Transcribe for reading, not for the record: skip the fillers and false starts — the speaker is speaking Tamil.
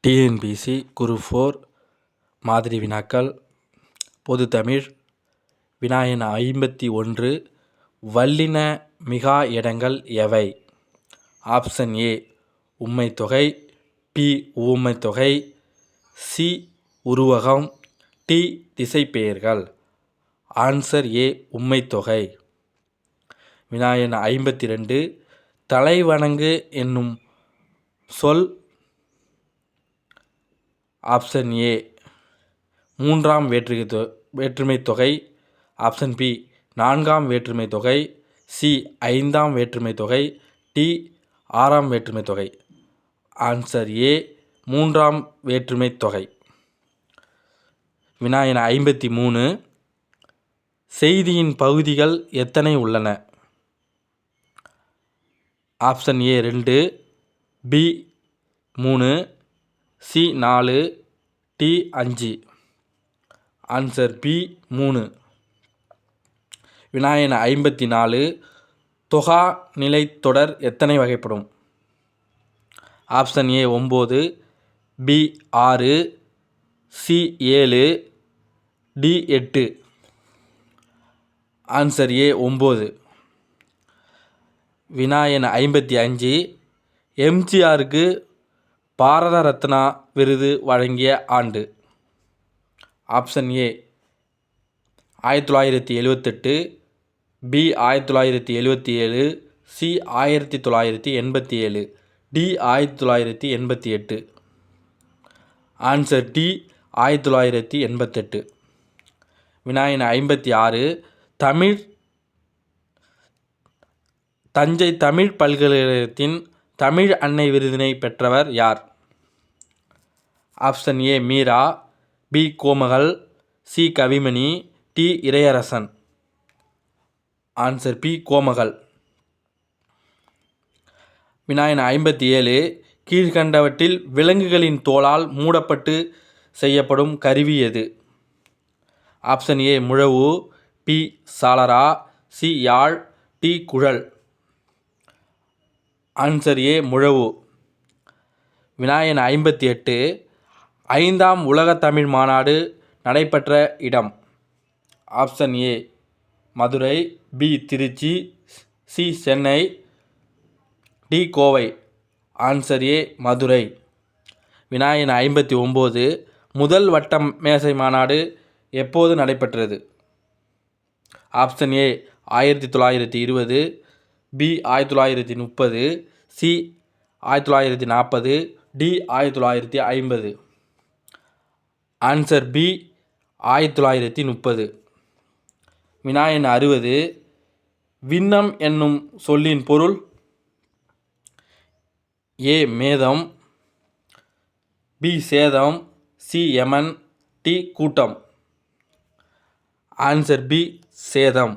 டிஎன்பிஎஸ்சி குரூப் 4 மாதிரி வினாக்கள். பொதுத்தமிழ். வினா எண் 51. வல்லின மிகா இடங்கள் எவை? ஆப்ஷன் ஏ உம்மைத்தொகை, பி உவமைத்தொகை, சி உருவகம், டி திசைப்பெயர்கள். ஆன்சர் ஏ உம்மைத்தொகை. வினா எண் 52. தலைவணங்கு என்னும் சொல் ஆப்ஷன் ஏ மூன்றாம் வேற்றுமைத் தொகை, ஆப்ஷன் பி நான்காம் வேற்றுமைத் தொகை, சி ஐந்தாம் வேற்றுமைத் தொகை, டி ஆறாம் வேற்றுமைத் தொகை. ஆன்சர் ஏ மூன்றாம் வேற்றுமைத் தொகை. வினா எண் 53. செய்தியின் பகுதிகள் எத்தனை உள்ளன? Option A 2, B 3, C 4, D 5. Answer B 3. வினா எண் 54. தொகா நிலைத்தொடர் எத்தனை வகைப்படும்? Option A 9, B 6, C 7, D 8. Answer A 9. வினா எண் 55. எம்ஜிஆருக்கு பாரத ரத்னா விருது வழங்கிய ஆண்டு? Option A 1978, B 1977, C 1987, D 1988. Answer D 1988. வினா எண் 56. தஞ்சை தமிழ் பல்கலைக்கழகத்தின் தமிழ் அன்னை விருதினை பெற்றவர் யார்? Option A Meera, B Komagal, C Kavimani, D Iraiyarasan. Answer B Komagal. வினா எண் 57. கீழ்கண்டவற்றில் விலங்குகளின் தோலால் மூடப்பட்டு செய்யப்படும் கருவி எது? ஆப்ஷன் ஏ முழவு, பி சாளரா, சி யாழ், டி குழல். ஆன்சர் ஏ முழவு. வினா எண் 58. ஐந்தாம் உலகத் தமிழ் மாநாடு நடைபெற்ற இடம்? Option A Madurai, B Tiruchi, C Chennai, D Kovai. Answer A Madurai. வினா எண் 59. முதல் வட்ட மேசை மாநாடு எப்போது நடைபெற்றது? Option A 1920, B 1930, C 1940, D 1950. Answer B 1930. வினா எண் 60. விண்ணம் என்னும் சொல்லின் பொருள்? ஏ மேதம், பி சேதம், சி யமன், டி கூட்டம். ஆன்சர் பி சேதம்.